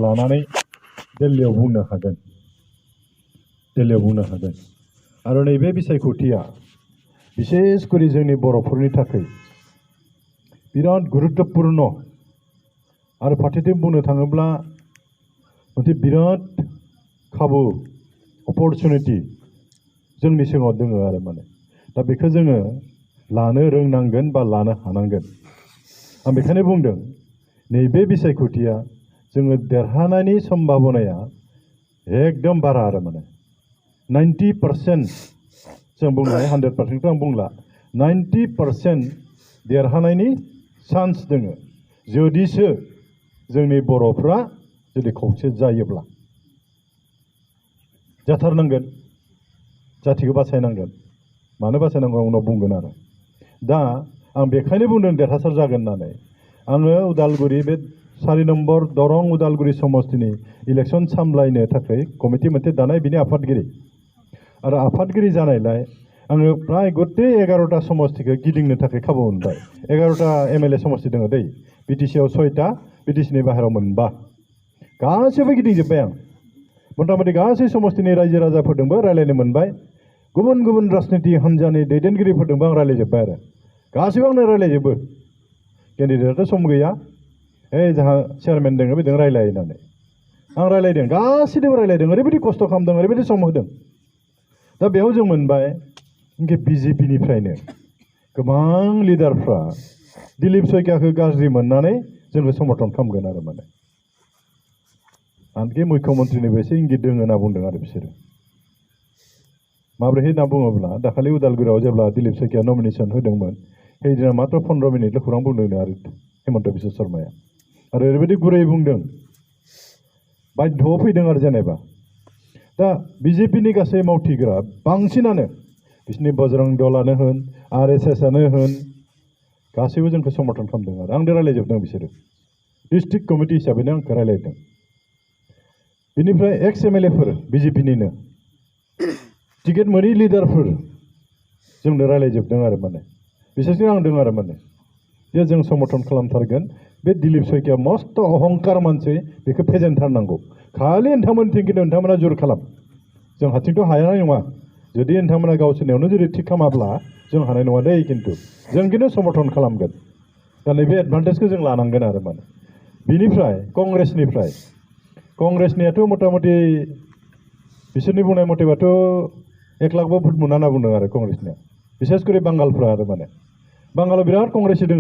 लानानै दिल्लीयाव बुंनो हागोन आरो नैबे बिसायख'थिया बिसेस करि जोंनि बर'फोरनि थाखाय बिराद गुरुत्वपूर्ण आरो फारसेथिं बुंनो थाङोब्ला मोनसे बिराद खाबु अपरचुनिटि जोंनि सिगाङाव दङ आरो माने दा बेखौ जोङो लानो रोंनांगोन बा लानो हानांगोन आं बेखायनो बुंदों नैबे बिसायख'थिया जोङो देरहानायनि सम्भावनाया एकदम बारा आरो माने 90% जों बुंनो हायो 100% आं बुंला 90% देरहानायनि चान्स दङ जुदिसो जोंनि बर'फ्रा जुदि खौसे जायोब्ला जाथारनांगोन जाथिखौ बासायनांगोन मानो बासायनांगौ उनाव बुंगोन आरो दा आं बेखायनो बुंदों देरहासार जागोन होननानै आङो उदालगुरि बे 4 नम्बर दरं उदालगुरि समस्तिनि इलेक्सन सामलायनो थाखाय कमिटि मोनसे दानाय बिनि आफादगिरि आरो आफादगिरि जानायलाय आङो प्राय गते 11टा समस्तिखौ गिदिंनो थाखाय खाबु मोनबाय 11टा एमएलए समस्ति दङ दै बिटिसिआव 6टा बिटिसिनि बाहेराव मोनबा गासैबो गिदिंजोब्बाय आं मथा-मथि गासै समस्तिनि रायजो राजाफोरजोंबो रायलायनो मोनबाय गुबुन गुबुन राजनिति हान्जानि दैदेनगिरिफोरजोंबो आं रायलायजोब्बाय आरो गासैबो आंनो रायलायजोबो केन्डिडेटआथ' सम गैया जोंहा चेयारमेन दङ बेजों रायलाय होननानै आं रायलायदों गासैजोंबो रायलायदों ओरैबायदि खस्थ' खालामदों ओरैबायदि सम होदों दा बेयाव जों मोनबाय बिजेपिनिफ्रायनो गोबां लिडारफ्रा दिलीप शइकियाखौ गाज्रि मोननानै जोंखौ समर्थन खालामगोन आरो माने आनखि मुख्यमन्त्रिनिबो एसे इंगित दङ होनना बुंदों आरो बिसोरो माब्रैहाय होनना बुङोब्ला दाखालि उदालगुरियाव जेब्ला दिलीप शइकिया नमिनेसन होदोंमोन সেইदिना मात्र 15 मिनिटल' खौरां बुंदों आरो हेमन्त बिश्व शर्माया आरो ओरैबायदि गुरै बुंदों बाध्य'आव फैदों आरो जेनेबा दा बिजेपिनि गासै मावथिग्रा बांसिनानो बिसोरनि बजरं दलानो होन आरएसएसआनो होन गासैबो जोंखौ समर्थन खालामदों आरो आंजों रायलायजोबदों बिसोरो डिस्ट्रिक्ट कमिटि हिसाबैनो आंखौ रायलायदों बिनिफ्राय एक्स एमएलएफोर बिजेपिनिनो टिकेट मोनै लिडारफोर जोंनो रायलायजोबदों आरो माने बिसोरजों आंदों आरो माने जे जों समर्थन खालामथारगोन बे दिलीप शइकिया मस्त अहंकार मानसि बेखौ फेजेनथारनांगौ खालि नोंथांमोनथिं खिन्थु नोंथांमोना जुर खालाम जों हारसिंथ' हानाय नङा जुदि नोंथांमोना गावसोरनियावनो जुदि थिग खालामाब्ला जों हानाय नङा दै खिन्थु जों खिन्थु समर्थन खालामगोन दा नैबे एडभान्टेजखौ जों लानांगोन आरो माने बिनिफ्राय कंग्रेसनियाथ' मथा-मथि बिसोरनि बुंनाय मथेबाथ' 1 लाखबो भोट मोना होनना बुंदों आरो कंग्रेसनिया बिसेस करि बांगालफ्रा आरो माने बांगालाव बिराद कंग्रेसि दङ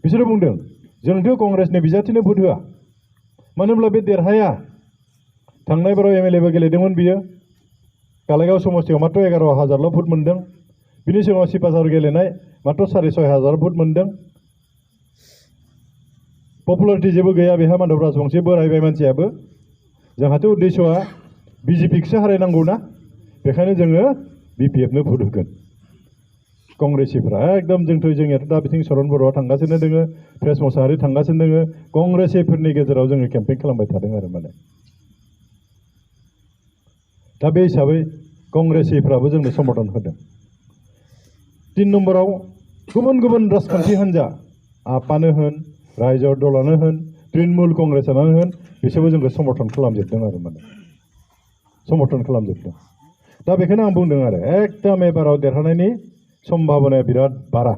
बिसोरो बुंदों जोंथ' कंग्रेसनि बिजाथिनो भोट होआ मानो होनब्ला बे देरहाया थांनाय बाराव एमएलएबो गेलेदोंमोन बियो कालाइगाव समस्तियाव मात्र 11,000ल' भोट मोनदों बिनि सिगाङाव सिपाझार गेलेनाय मात्र 6,500 भोट मोनदों पपुलारिटि जेबो गैया बेहा माधव राजबंशी बोरायबाय मानसियाबो जोंहाथ' उद्देश्यआ बिजेपिखौसो हारायनांगौ ना बेखायनो जोङो बिपिएफनो भोट होगोन कंग्रेसिफ्रा एकदम जोंनियाथ' दा बिथिं सरन बर'आ थांगासिनो दोङो प्रेस मोसाहारि थांगासिनो दोङो कंग्रेसिफोरनि गेजेराव जोङो केम्पेइन खालामबाय थादों आरो माने दा बे हिसाबै कंग्रेसिफ्राबो जोंनो समर्थन होदों 3 नम्बराव गुबुन गुबुन राजखान्थि हान्जा आपानो होन रायजो दलानो होन तृणमूल कंग्रेसानो होन बिसोरबो जोंखौ समर्थन खालामजोबदों आरो माने समर्थन खालामजोबदों दा बेखायनो आं बुंदों आरो एकदम एबाराव देरहानायनि सम्भावनाया बिराद बारा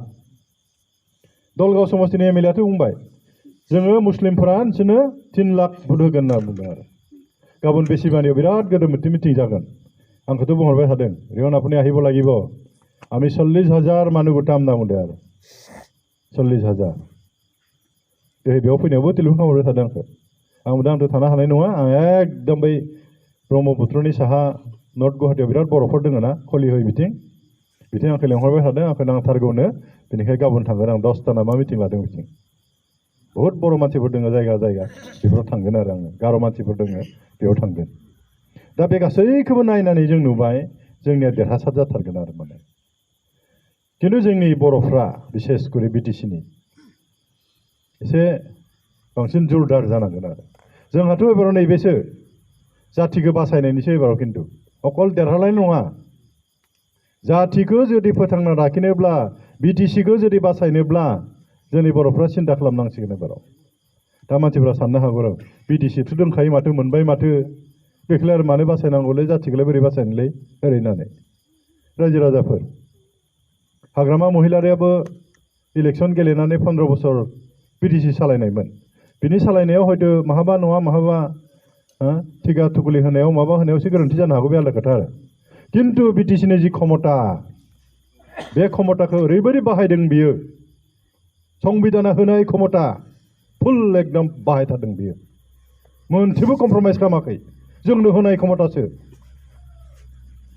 दलगाव समस्तिनि एमएलएआथ' बुंबाय जोङो मुस्लिमफोरा नोंसोरनो 3 लाख भोट होगोन होनना बुंदों आरो गाबोन बेसिबानियाव बिराद गोदोर मोनसे मिटिं जागोन आंखौथ' बुंहरबाय थादों रियन আপুনি আহিব লাগিব আমি 40,000 মানুহ গোটাম होनना बुंदों आरो 40,000 बेयाव फैनायावबो टेलिफन खालामहरबाय थादों आंथ' थानो हानाय नङा आं एकदम बै ब्रह्मपुत्रनि साहा नर्थ गुवाहाटीयाव बिराद बर'फोर दङ ना खलिहै बिथिं आंखौ लेंहरबाय थादों आंखौ नांथारगौनो बेनिखायनो गाबोन थांगोन आं 10ता ना मा मिटिं लादों बिथिं बहुत बर' मानसिफोर दङ जायगा बेफोराव थांगोन आरो आङो गार' मानसिफोर दङ बेयाव थांगोन दा बे गासैखौबो नायनानै जों नुबाय जोंनिया देरहासार जाथारगोन आरो माने खिन्थु जोंनि बर'फ्रा बिसेस करि बिटिसिनि एसे बांसिन जुरदार जानांगोन आरो जोंहाथ' एबाराव नैबेसो जाथिखौ बासायनायनिसो एबाराव खिन्थु अकल देरहानाय नङा जाथिखौ जुदि फोथांना लाखिनोब्ला बिटिसिखौ जुदि बासायनोब्ला जोंनि बर'फ्रा सिन्था खालामनांसिगोन एबाराव दा मानसिफ्रा साननो हागौ र' बिटिसिथ' दंखायो माथो मोनबाय माथो बेखौलाय आरो मानो बासायनांगौलै जाथिखौलाय बोरै बासायनोलै ओरै होननानै रायजो राजाफोर हाग्रामा महिलारियाबो इलेक्सन गेलेनानै 15 बोसोर बिटिसि सालायनायमोन बिनि सालायनायाव हयতো माहाबा नङा माहाबा थिगा थुगुलि होनायाव माबा होनायावसो गोरोन्थि जानो हागौ बे आलादा खोथा आरो किन्तु बिटिसिनि जि क्षमता बे क्षमताखौ ओरैबायदि बाहायदों बियो संबिधाना होनाय क्षमता फुल एकदम बाहायथारदों बियो मोनसेबो कमप्रमाइज खालामाखै जोंनो होनाय क्षमतासो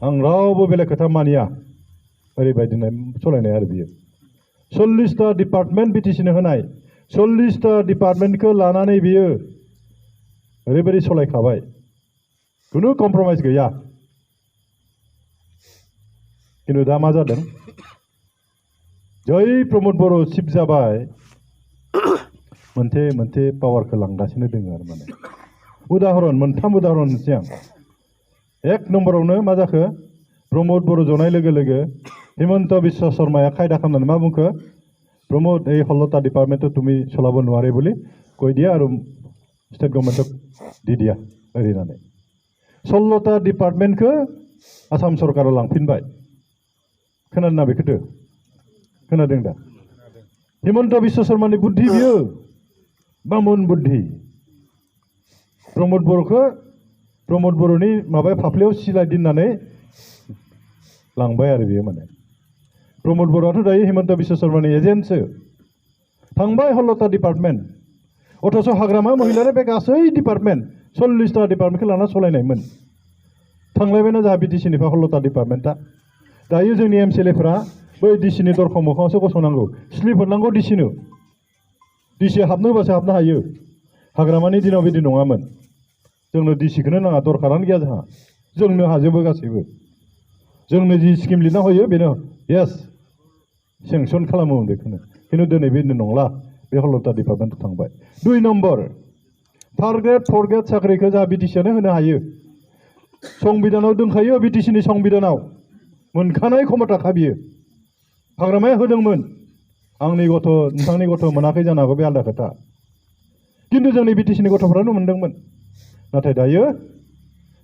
आं रावबो बेलेग खोथा मानिया ओरैबायदिनो सालायनाय आरो बियो 40टा डिपार्टमेन्ट बिटिसिनो होनाय 40टा डिपार्टमेन्टखौ लानानै बियो ओरैबायदि सालायखाबाय खुनु कमप्रमाइज गैया किन्तु दा मा जादों जै प्रमद बर' चिफ जाबाय मोनसे पावारखौ लांगासिनो दङ आरो माने उदाहरन मोनथाम उदाहरन होनोसै आं एक नम्बरावनो मा जाखो प्रमद बर' जनाय लोगो लोगो हिमन्त बिश्व शर्माया खायदा खालामनानै मा बुंखो प्रमद এই 16টা ডিপার্টমেন্ট তুমি চলাব নোৱাৰে বুলি কৈ দিয়া আৰু स्टेट गभर्नमेंटक দি দিয়া ओरै होननानै 16টা डिपार्टमेन्टखौ आसाम सरकारा लांफिनबाय खोनादों ना बेखौथ' खोनादों दा हिमन्त बिश्व शर्मानि बुद्धि बियो बामुन बुद्धि प्रमद बर'नि माबाया फाफ्लियाव सिलाय दोननानै लांबाय आरो बियो माने प्रमद बर'आथ' दायो हिमन्त बिश्व शर्मानि एजेन्टसो थांबाय 16टा डिपार्टमेन्ट अथच हाग्रामा महिलारि बे गासै डिपार्टमेन्ट 40टा डिपार्टमेन्टखौ लाना सालायनायमोन थांलायबायना जोंहा बिटिसिनिफ्राय 16टा डिपार्टमेन्टआ दायो जोंनि एमसिएलएफोरा बै डिसिनि दरखं मोखाङावसो गसंनांगौ स्लिप हरनांगौ डिसिनो डिसि हाबनो होबासो हाबनो हायो हाग्रामानि दिनाव बिदि नङामोन जोंनो डिसिखौनो नाङा दरखारानो गैया जोंहा जोंनो हाजोबो गासैबो जोंनो जि स्किम लिरना होयो बेनो येस सेंसन खालामो बेखौनो किन्तु दिनै बेनो नंला बे 16टा डिपार्टमेन्ट थांबाय 2 number third grade fourth grade साख्रिखौ जोंहा बिटिसियानो होनो हायो संबिधानाव दंखायो बिटिसिनि संबिधानाव मोनखानाय क्षमताखा बियो हाग्रामाया होदोंमोन आंनि गथ' नोंथांनि गथ' मोनाखै जानो हागौ बे आलादा खोथा किन्तु जोंनि बिटिसिनि गथ'फ्रानो मोनदोंमोन नाथाय दायो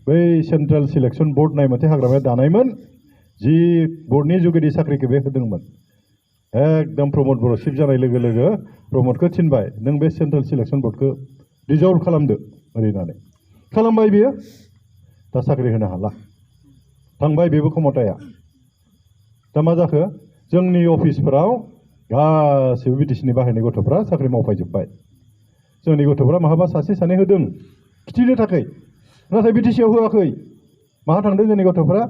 बै सेन्ट्रेल सिलेक्सन बोर्ड नाय मोनसे हाग्रामाया दानायमोन जि बोर्डनि जुगेदि साख्रिखौ बे होदोंमोन एकदम प्रमद बर' चिफ जानाय लोगो लोगो प्रमदखौ थिनबाय नों बे सेन्ट्रेल सिलेक्सन बोर्डखौ डिजल्भ खालामदो ओरै होननानै खालामबाय बियो दा साख्रि होनो हाला थांबाय बेबो क्षमताया दा मा जाखो जोंनि अफिसफोराव गासैबो बिटिसिनि बाहायनाय गथ'फ्रा साख्रि मावफैजोब्बाय जोंनि गथ'फ्रा माहाबा सासे सानै होदों खिथिनो थाखाय नाथाय बिटिसिआव होआखै माहा थांदों जोंनि गथ'फ्रा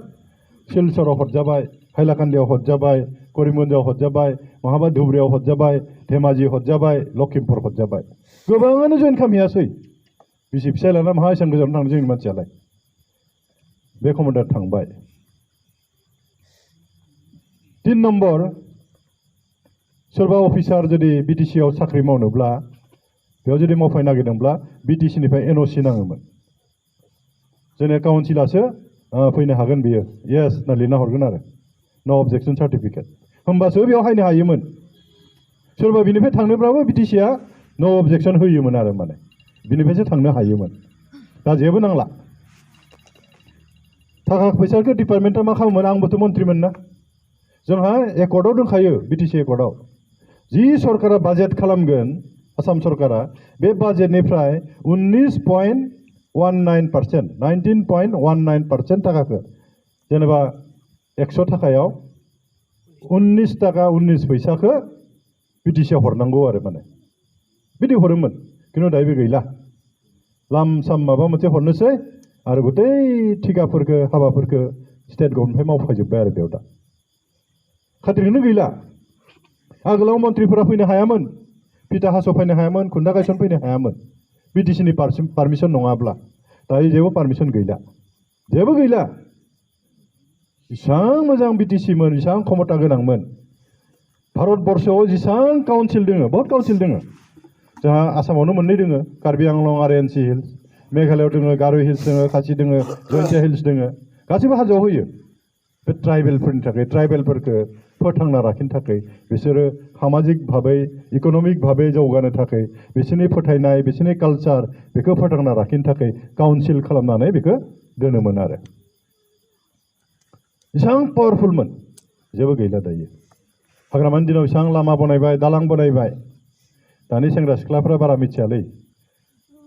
सिलचराव हरजाबाय हाइलाकान्दियाव हरजाबाय करिमगन्जआव हरजाबाय माहाबा धुबुरियाव हरजाबाय धेमाजि हरजाबाय लखिमपुर हरजाबाय गोबाङानो जइन खालामहैयासै बिसि फिसाय लाना माहा एसेबां गोजानाव थांदों जोंनि मानसियालाय बे क्षमता थांबाय 3 नम्बर सोरबा अफिसार जुदि बिटिसिआव साख्रि मावनोब्ला बेयाव जुदि मावफैनो नागिरदोंब्ला बिटिसिनिफ्राय एनअसि नाङोमोन जोंनि काउन्सिलासो फैनो हागोन बियो येस ना लिरना हरगोन आरो नो अबजेक्शन सार्टिफिकेट होमबासो बेयाव हायनो हायोमोन सोरबा बिनिफ्राय थांनोब्लाबो बिटिसिआ नो अबजेक्शन होयोमोन आरो माने बिनिफ्रायसो थांनो हायोमोन दा जेबो नांला थाखा फैसाखौ डिपार्टमेन्टआ मा खालामोमोन आंबोथ' मन्थ्रिमोन ना जोंहा एकर्डआव दंखायो बिटिसि एकर्डआव जि सरकारा बाजेट खालामगोन आसाम सरकारा बे बाजेटनिफ्राय 19.19% 19.19% थाखाखौ जेनेबा 100 थाखायाव 19 थाखा 19 फैसाखौ बिटिसिआव हरनांगौ आरो माने बिदि हरोमोन किन्तु दायो बे गैला लाम साम माबा मोनसे हरनोसै आरो गतै थिखाफोरखौ हाबाफोरखौ स्टेट गभर्नमेन्टनिफ्राय मावफैजोब्बाय आरो बेयाव दा खाथिरखौनो गैला आगोलाव मन्थ्रिफोरा फैनो हायामोन पिता हास' फैनो हायामोन खुन्दा गायसन फैनो हायामोन बिटिसिनि पारमिसन नङाब्ला दायो जेबो पारमिसन गैला जेबो गैला बेसेबां मोजां बिटिसिमोन बेसेबां क्षमता गोनांमोन भारतबर्षआव जेसेबां काउन्सिल दङ बहुत काउन्सिल दङ जोंहा आसामावनो मोननै दङ कार्बि आंलं आरो एनसि हिल्स मेघालयआव दङ गार' हिल्स दङ खासि दङ जयन्तिया हिल्स दङ गासैबो हाजोआव होयो बे ट्राइबेलफोरनि थाखाय ट्राइबेलफोरखौ फोथांना लाखिनो थाखाय बिसोरो सामाजिक भाबै इक'नमिक भाबै जौगानो थाखाय बिसोरनि फोथायनाय बिसोरनि कालचार बेखौ फोथांना लाखिनो थाखाय काउन्सिल खालामनानै बेखौ दोनोमोन आरो एसेबां पावारफुलमोन जेबो गैला दायो हाग्रामानि दिनाव एसेबां लामा बनायबाय दालां बनायबाय दानि सेंग्रा सिख्लाफ्रा बारा मिथियालै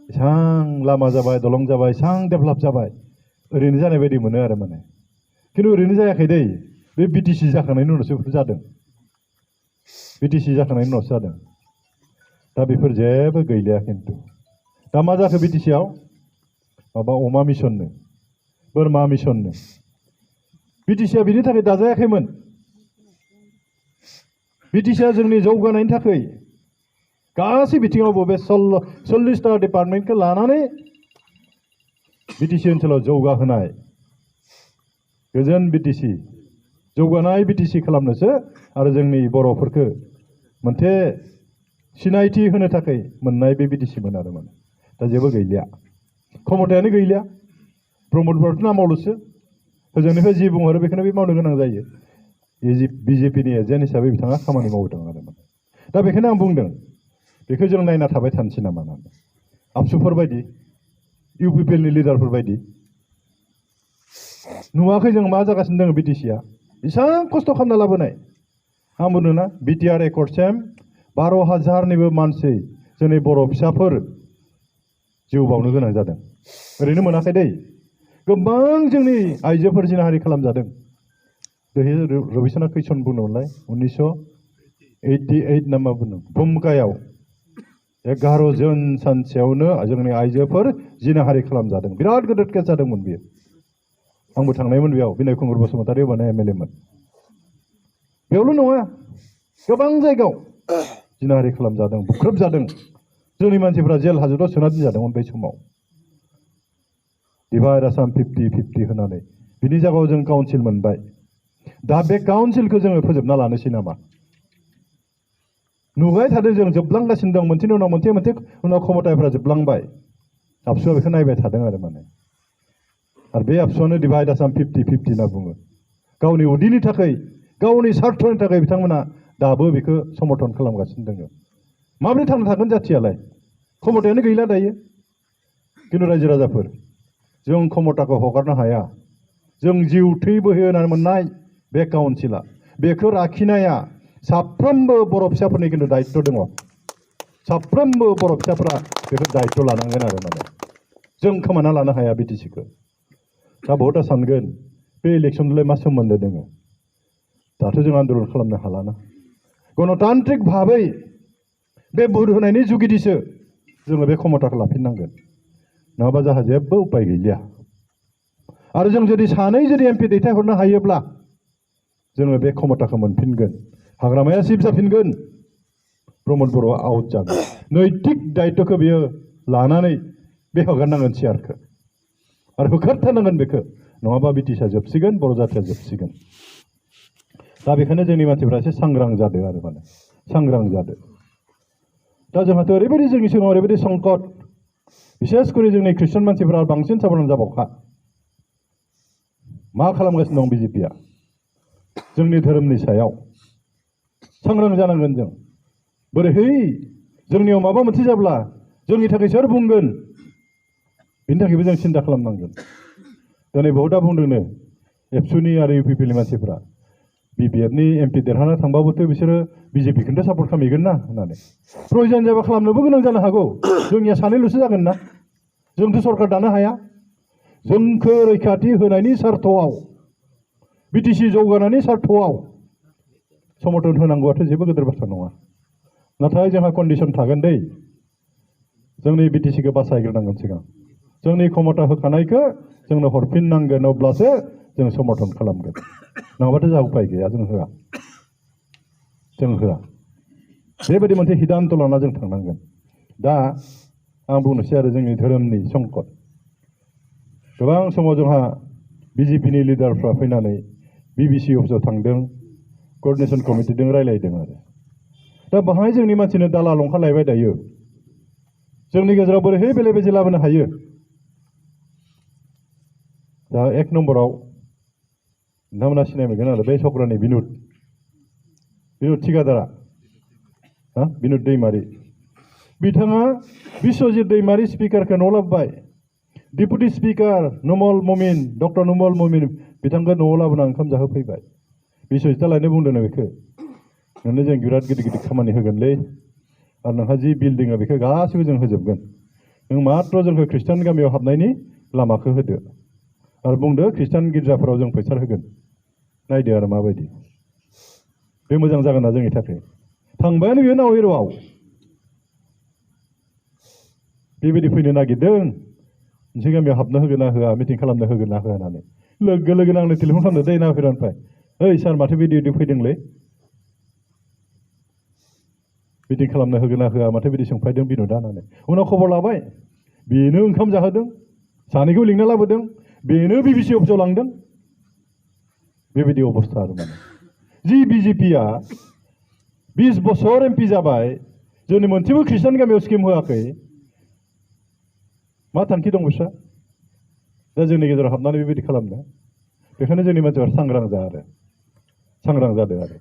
एसेबां लामा जाबाय दलं जाबाय एसेबां डेभेलप जाबाय ओरैनो जानाय बायदि मोनो आरो माने खिन्थु ओरैनो जायाखै दै बे बिटिसि जाखांनायनि उनावसो बेफोर जादों बिटिसि जाखांनायनि उनावसो जादों दा बेफोर जेबो गैलिया खिन्थु दा मा जाखो बिटिसिआव माबा अमा मिसननो बोरमा मिसननो बिटिसिआ बिनि थाखाय दाजायाखैमोन बिटिसिआ जोंनि जौगानायनि थाखाय गासै बिथिङावबो बे 40टा डिपार्टमेन्टखौ लानानै बिटिसि ओनसोलाव जौगाहोनाय गोजोन बिटिसि जौगानाय बिटिसि खालामनोसो आरो जोंनि बर'फोरखौ मोनसे सिनायथि होनो थाखाय मोननाय बे बिटिसिमोन आरो माने दा जेबो गैलिया क्षमतायानो गैलिया प्रमद बर'नि नामावल'सो होजोंनिफ्राय जि बुंहरो बेखौनो बे मावनो गोनां जायो बिजेपिनि एजेन्ट हिसाबै बिथाङा खामानि मावदों आरो माने दा बेखायनो आं बुंदों बेखौ जों नायना थाबाय थानोसै नामा होननानै आबसुफोर बायदि इउपिपिएलनि लिडारफोर बायदि नुवाखै जों मा जागासिनो दङ बिटिसिआ एसेबां खस्थ' खालामना लाबोनाय आं बुंदोंना बिटिआर एकर्डसिम 12,000निबो मानसि जोंनि बर' फिसाफोर जिउ बावनो गोनां जादों ओरैनो मोनाखै दै गोबां जोंनि आइजोफोर जिनाहारि खालामजादों दोहै रबिचन्द्र कैसन बुंदोंमोनलाय 1988 ना मा बुंदों भुमकायाव 11 जन सानसेयावनो जोंनि आइजोफोर जिनाहारि खालामजादों बिराद गिदिर केस जादोंमोन बियो आंबो थांनायमोन बेयाव बिनय कुमार बसुमतारी होबानो एमएलए मोन बेयावल' नङा गोबां जायगायाव जिनाहारि खालामजादों बुख्रुबजादों जोंनि मानसिफ्रा जेल हाजोआव सोना दोनजादोंमोन बै समाव डिभाइड आसाम 50-50 होनानै बिनि जायगायाव जों काउन्सिल मोनबाय दा बे काउन्सिलखौ जोङो फोजोबना लानोसै नामा नुबाय थादों जों जोबलांगासिनो दं मोनसेनि उनाव मोनसे उनाव क्षमताफ्रा जोबलांबाय आबसुआ बेखौ नायबाय थादों आरो माने आरो बे आबसुआनो डिभाइड आसाम 50-50 होनना बुङो गावनि उदैनि थाखाय गावनि स्वार्थनि थाखाय बिथांमोना दाबो बेखौ समर्थन खालामगासिनो दङ माबोरै थांना थागोन जाथियालाय क्षमतायानो गैला दायो खिन्थु रायजो राजाफोर जों क्षमताखौ हगारनो हाया जों जिउ थै बोहैहोनानै मोननाय बे काउन्सिला बेखौ लाखिनाया साफ्रोमबो बर' फिसाफोरनि खिन्थु दायित्व दङ साफ्रोमबो बर' फिसाफोरा बेखौ दायित्व लानांगोन आरो माने जों खोमाना लानो हाया बिटिसिखौ दा बहुता सानगोन बे इलेक्सनजोंलाय मा सोमोन्दो दङ दाथ' जों आन्दलन खालामनो हालाना गणतान्त्रिक भाबै बे भट होनायनि जुगिदिसो जोङो बे क्षमताखौ लाफिननांगोन नङाबा जोंहा जेबो उपाय गैलिया आरो जों जुदि सानै जुदि एमपि दैथायहरनो हायोब्ला जोङो बे क्षमताखौ मोनफिनगोन हाग्रामाया सिफ जाफिनगोन प्रमद बर'आ आउट जागोन नैतिक दायित्वखौ बियो लानानै बे हगारनांगोन सियारखौ आरो होखारथारनांगोन बेखौ नङाबा बिटिसिआ जोबसिगोन बर' जाथिया जोबसिगोन दा बेखायनो जोंनि मानसिफ्रा एसे सांग्रां जादों आरो माने सांग्रां जादों दा जोंहाथ' ओरैबायदि जोंनि सिगाङाव ओरैबायदि संकट बिसेस करि जोंनि ख्रिस्टान मानसिफ्रा बांसिन साबधान जाबावखा मा खालामगासिनो दं बिजेपिआ जोंनि धोरोमनि सायाव सांग्रां जानांगोन जों बोरैहै जोंनियाव माबा मोनसे जाब्ला जोंनि थाखाय सोर बुंगोन बिनि थाखायबो जों सिन्था खालामनांगोन दिनै बहुता बुंदोंनो एबसुनि आरो इउपिपिएलनि मानसिफ्रा बिपिएफनि एमपि देरहाना थांबाबोथ' बिसोरो बिजेपिखौनो सापर्ट खालामहैगोन ना होननानै प्रयजन जाबा खालामनोबो गोनां जानो हागौ जोंनिया सानैल'सो जागोन ना जोंथ' सरकार दानो हाया जोंखौ रैखाथि होनायनि सार्थआव बिटिसि जौगानायनि सार्थआव समर्थन होनांगौआथ' जेबो गिदिर बाथ्रा नङा नाथाय जोंहा कन्डिसन थागोन दै जोंनि बिटिसिखौ बासायग्रोनांगोन सिगां जोंनि क्षमता होखानायखौ जोंनो हरफिननांगोन अब्लासो जों समर्थन खालामगोन नङाबाथ' जोंहा उपाय गैया जों होआ बेबायदि मोनसे सिद्धान्त लाना जों थांनांगोन दा आं बुंनोसै आरो जोंनि धोरोमनि संकट गोबां समाव जोंहा बिजेपिनि लिडारफ्रा फैनानै बिबिसि अफिसाव थांदों कोअर्डिनेशन कमिटिजों रायलायदों आरो दा बाहाय जोंनि मानसिनो दालाल ओंखारलायबाय दायो जोंनि गेजेराव बोरैहाय बेले बेजे लाबोनो हायो दा 1 नम्बराव नोंथांमोना सिनाय मोनगोन आरो बे चक्रनि बिनुद बिनुद थिखादारा बिनुद दैमारि बिथाङा बिश्वजित दैमारि स्पिकारखौ न'आव लाबोबाय deputy speaker Numal ममिन doctor Numal ममिन बिथांखौ न'आव लाबोना ओंखाम जाहोफैबाय बिश्वजितआ लायनो बुंदोंनो बेखौ नोंनो जों बिराद गिदिर गिदिर खामानि होगोनलै आरो नोंहा जि बिल्डिङा बेखौ गासैबो जों होजोबगोन नों मात्र जोंखौ खृष्टान गामियाव हाबनायनि लामाखौ होदो आरो बुंदो खृष्टान गिर्जाफोराव जों फैसा होगोन नायदो आरो माबायदि बे मोजां जागोन ना जोंनि थाखाय थांबायानो बियो नावेरआव बेबायदि फैनो नागिरदों मोनसे गामियाव हाबनो होगोन ना होआ मिटिं खालामनो होगोन ना होआ होननानै लोगो लोगोनो आंनो टेलिफन खालामदो दै नावेरनिफ्राय ओइ सार माथो बिदि फैदोंलै मिटिं खालामनो होगोन ना होआ माथो बिदि सोंफायदों बिनुदा होननानै उनाव खबर लाबाय बेनो ओंखाम जाहोदों सानैखौ लिंना लाबोदों बेनो बिबिसि अफिसाव लांदों बेबायदि अबस्था आरो माने जि बिजेपिआ 20 बोसोर एमपि जाबाय जोंनि मोनसेबो खृष्टान गामियाव स्किम होआखै मा थांखि दं बिस्रा दा जोंनि गेजेराव हाबनानै बेबायदि खालामनो बेखायनो जोंनि मानसिफोरा सांग्रां जादों आरो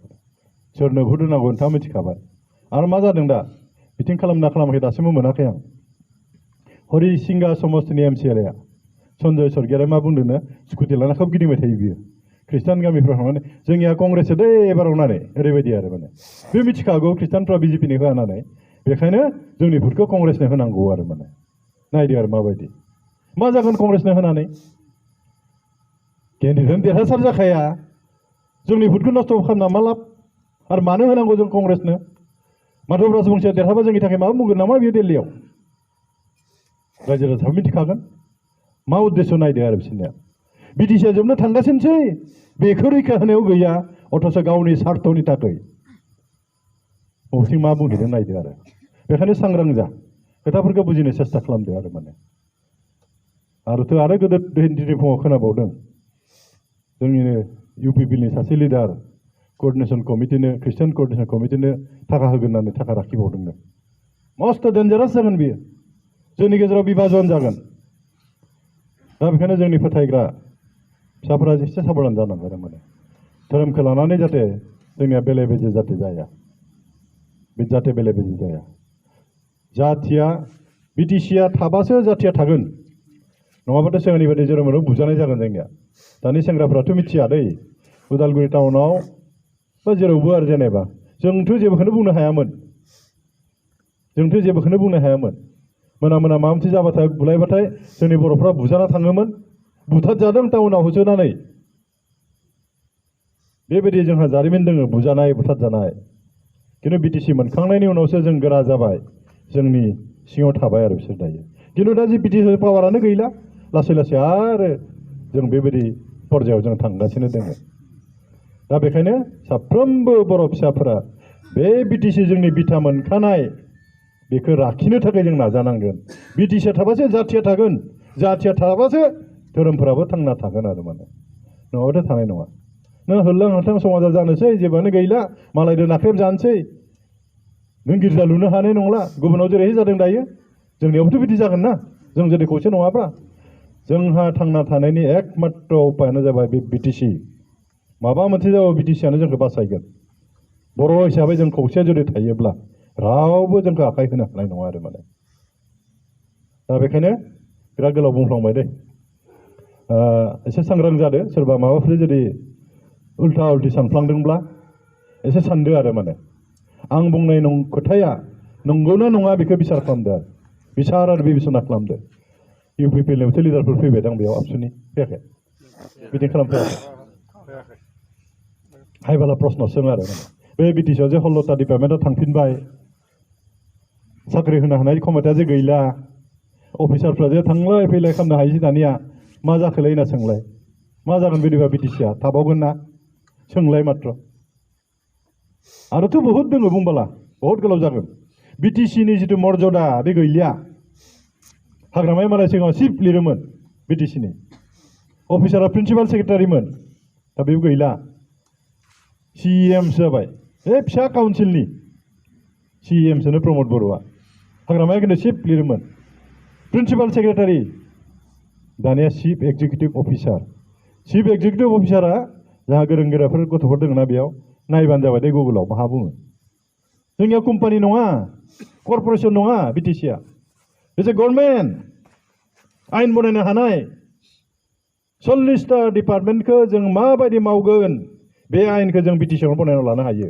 सोरनो भुट होनांगौ नोंथाङा मिथिखाबाय आरो मा जादों दा बिथिं खालामना खालामाखै दासिमबो मोनाखै आं हरिसिंगा समस्तिनि एमसिएलएआ सन्जय सरगियारिया मा बुंदोंनो स्कुटि लाना खोब गिदिंबाय थायो बियो खृष्टान गामिफ्राव थांनानै जोंनिया कंग्रेस दे एबाराव होननानै ओरैबायदि आरो माने बे मिथिखागौ खृष्टानफ्रा बिजेपिनि होआ होननानै बेखायनो जोंनि भुटखौ कंग्रेसनो होनांगौ आरो माने नायदो आरो माबायदि मा जागोन कंग्रेसनो होनानै केन्डिडेट देरहासार जाखाया जोंनि भुटखौ नस्थ' खालामना मा लाब आरो मानो होनांगौ जों कंग्रेसनो माधव राजबंसिया देरहाबा जोंनि थाखाय माबा बुंगोन नामा बेयो दिल्लीयाव रायजो राजाफ्रा मिथिखागोन मा उद्देश्य नायदो आरो बिसोरनिया बिटिसिआ जोबनो थांगासिनोसै बेखौ रैखा होनायाव गैया अथ'स गावनि स्वार्थनि थाखाय बबेथिं मा बुंहैदों नायदो आरो बेखायनो सांग्रां जा खोथाफोरखौ बुजिनो सेस्था खालामदो आरो माने आरो गोदो दिनै फुङाव खोनाबावदों जोंनिनो इउपिपिनि सासे लिडार कोअर्डिनेशन कमिटिनो खृष्टान कोअर्डिनेशन कमिटिनो थाखा होगोन होननानै थाखा लाखिबावदोंनो मस्ट डेन्जारास जागोन बियो जोंनि गेजेराव बिभाजन जागोन दा बेखायनो जोंनि फोथायग्रा फिसाफोरा एसे साबधान जानांगौ आरो माने धोरोमखौ लानानै जाहाथे जोंनिया बेले बेजे जाहाथे जाया बे जाहाथे बेले बेजे जाया जाथिया बिटिसिआ थाबासो जाथिया थागोन नङाबाथ' सिगांनि बायदि जेराव बुजानाय जागोन जोंनिया दानि सेंग्राफ्राथ' मिथिया दै उदालगुरि टाउनाव बा जेरावबो आरो जेनेबा जोंथ' जेबोखौनो बुंनो हायामोन मोना माबा मोनसे जाबाथाय बुलायबाथाय जोंनि बर'फ्रा बुजाना थाङोमोन बुथार जादों टाउनाव होसोनानै बेबायदि जोंहा जारिमिन दङ बुजानाय बुथार जानाय खिन्थु बिटिसि मोनखांनायनि उनावसो जों गोरा जाबाय जोंनि सिङाव थाबाय आरो बिसोर दायो खिन्थु दा जि बिटिसि पावारानो गैला लासै लासै आरो जों बेबायदि पर्यायाव जों थांगासिनो दङ दा बेखायनो साफ्रोमबो बर' फिसाफोरा बे बिटिसि जोंनि बिथा मोनखानाय बेखौ लाखिनो थाखाय जों नाजानांगोन बिटिसिआ थाबासो जाथिया थागोन जाथिया थाबासो धोरोमफोराबो थांना थागोन आरो माने नङाबाथ' थानाय नङा नों होल्लां हाल्थां समाजा जानोसै जेबोआनो गैला मालायजों नाख्रेब जानोसै नों गिर्जा लुनो हानाय नंला गुबुनाव जेरैहाय जादों दायो जोंनियावबोथ' बिदि जागोन ना जों जुदि खौसे नङाब्ला जोंहा थांना थानायनि एकमात्र उपायानो जाबाय बे बिटिसि माबा मोनसे जाबा बिटिसिआनो जोंखौ बासायगोन बर' हिसाबै जों खौसे जुदि थायोब्ला रावबो जोंखौ आखाइ होनो हानाय नङा आरो माने दा बेखायनो बिराद गोलाव बुंफ्लांबाय दे एसे सांग्रां जादो सोरबा माबाफोर जुदि उल्था उल्थि सानफ्लांदोंब्ला एसे सानदो आरो माने आं बुंनाय खोथाया नंगौना नङा बेखौ बिसार खालामदो आरो बिबेसना खालामदो इउपिपिएलनि मोनसे लिडारफोर फैबाय दां बेयाव आबसुनि फैयाखै बिदि खालामफैयाखै हायबाला प्रश्न सों आरो बे बिटिसिआव जे 16टा डिपार्टमेन्टआव थांफिनबाय साख्रि होनो हानाय क्षमताया जे गैला अफिसारफ्रा जे थांलाय फैलाय खालामनो हायोसै दानिया मा जाखोलाय होनना सोंलाय मा जागोन बिदिबा बिटिसिआ थाबावगोन ना सोंलाय मात्र आरोथ' बहुद दङ बुंबाला बहुद गोलाव जागोन बिटिसिनि जिथु मर्यादा बे गैलिया हाग्रामाया मालाय सिगाङाव चिफ लिरोमोन बिटिसिनि अफिसारा प्रिन्सिपाल सेक्रेटारिमोन दा बेबो गैला CEMसो जाबाय बे फिसा काउन्सिलनि CEMसोनो प्रमद बर'आ हाग्रामाया खिन्थु चिफ लिरोमोन प्रिन्सिपाल सेक्रेटारि दानिया chief executive officer chief executive अफिसारा जाहा गोरों गोराफोर गथ'फोर दङ ना बेयाव नायबानो जाबाय दे गुगोलाव मा बुङो जोंनिया कम्पानि नङा कर्परेसन नङा बिटिसिआ इट्स ए गभर्नमेन्ट आइन बनायनो हानाय 40टा डिपार्टमेन्टखौ जों माबायदि मावगोन बे आइनखौ जों बिटिसिआव बनायना लानो हायो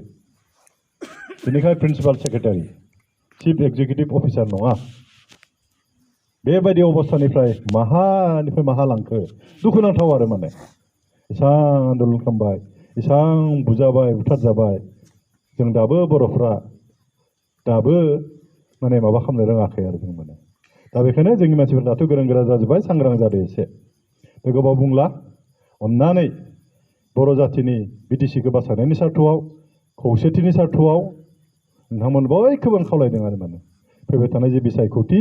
बेनिखाय principal secretary chief executive officer नङा बेबायदि अबस्थानिफ्राय माहा लांखो दुखुनांथाव आरो माने एसां आन्दलन खालामबाय एसां बुजाबाय बुथारजाबाय जों दाबो बर'फ्रा दाबो माने माबा खालामनो रोङाखै आरो जों माने दा बेखायनो जोंनि मानसिफोरा दाथ' गोरों गोरा जाजोब्बाय सांग्रां जादों एसे बे गोबाव बुंला अन्नानै बर' जातिनि बिटिसिखौ बासायनायनि सार्थआव खौसेथिनि सार्थआव नोंथांमोन बयखौबो आं खावलायदों आरो माने फैबाय थानाय जे बिसायख'थि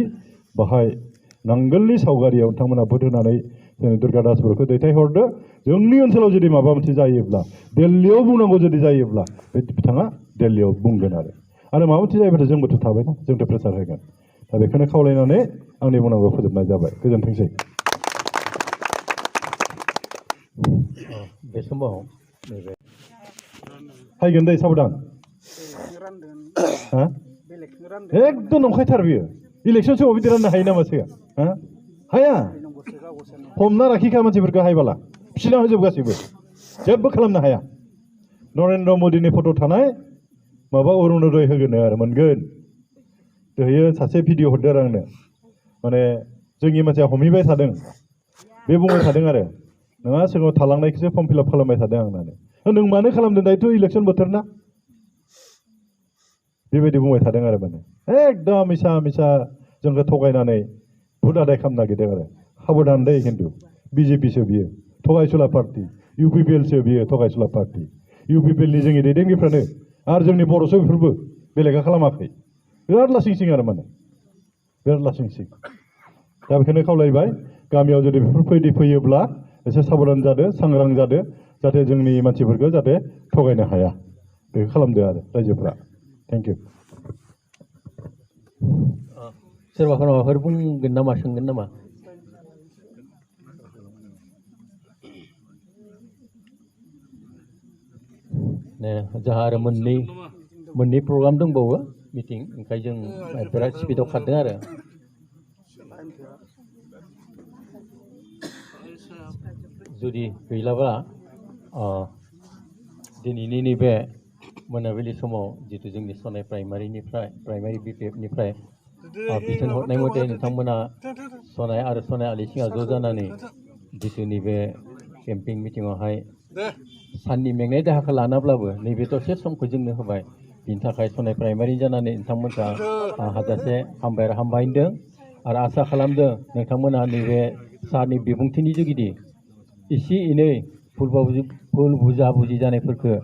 बाहाय नांगोलनि सावगारियाव नोंथांमोना भोट होनानै जोंनि दुर्गा दासफोरखौ दैथायहरदो जोंनि ओनसोलाव जुदि माबा मोनसे जायोब्ला दिल्लीयाव बुंनांगौ जुदि जायोब्ला बे बिथाङा दिल्लीयाव बुंगोन आरो माबा मोनसे जायोब्लाथ' जोंबोथ' थाबायना जोंथ' प्रेसार होगोन दा बेखौनो खावलायनानै आंनि बुंनांगौ फोजोबनाय जाबाय गोजोनथोंसै बे समाव हायगोन दै साबधान एकदम नंखायथार बियो इलेक्सन समाव बिदि राननो हायो नामासो हाया हमना लाखिखा मानसिफोरखौ हायबाला फिसिना होजोब गासैबो जेबो खालामनो हाया नरेन्द्र मदिनि फट' थानाय माबा अरुणोदय होगोन आरो मोनगोन दहायो सासे भिडिअ हरदों आरो आंनो माने जोंनि मानसिया हमहैबाय थादों बे बुंबाय थादों आरो नोंहा सिगाङाव थालांनायखौसो फर्म फिलआप खालामबाय थादों आं होननानै नों मानो खालामदों दायोथ' इलेक्सन बोथोर ना बेबायदि बुंबाय थादों आरो माने एकदम मिसा जोंखौ थगायनानै भुट आदाय खालामनो नागिरदों आरो साबधान दै खिन्थु बिजेपिसो बियो थगायसुला पार्टि इउपिपिएलसो बियो थगायसुला पार्टि इउपिपिएलनि जोंनि दैदेनगिरिफ्रानो आरो जोंनि बर'सो बेफोरबो बेलेगा खालामाखै बिराद लासिंसिं आरो माने बिराद लासिंसिं दा बेखौनो खावलायबाय गामियाव जुदि बेफोरबायदि फैयोब्ला एसे साबधान जादो सांग्रां जादो जाहाथे जोंनि मानसिफोरखौ जाहाथे थगायनो हाया बेखौ खालामदो आरो रायजोफ्रा थेंक इउ सोरबाफोर माबाफोर बुंगोन नामा सोंगोन नामा जोंहा आरो मोननै प्रग्राम दंबावो मिटिं ओंखाय जों बिराद स्पिडआव खारदों आरो जुदि गैलाब्ला दिनैनि नैबे मोनाबिलि समाव जितु जोंनि सनाय प्राइमारि बिपिएफनिफ्राय बिथोन हरनाय मथे नोंथांमोना सनाय आरो सनाय आलिसिङा ज' जानानै जितु नैबे केम्पिं मिटिङावहाय साननि मेंनाय देहाखौ लानाब्लाबो नैबे दसे समखौ जोंनो होबाय बिनि थाखाय सनाय प्राइमारि जानानै नोंथांमोनहा हाजासे हामबायदों आरो आसा खालामदों नोंथांमोनहा नैबे सारनि बिबुंथिनि जुगिदि एसे एनै भुल बुजा बुजि जानायफोरखौ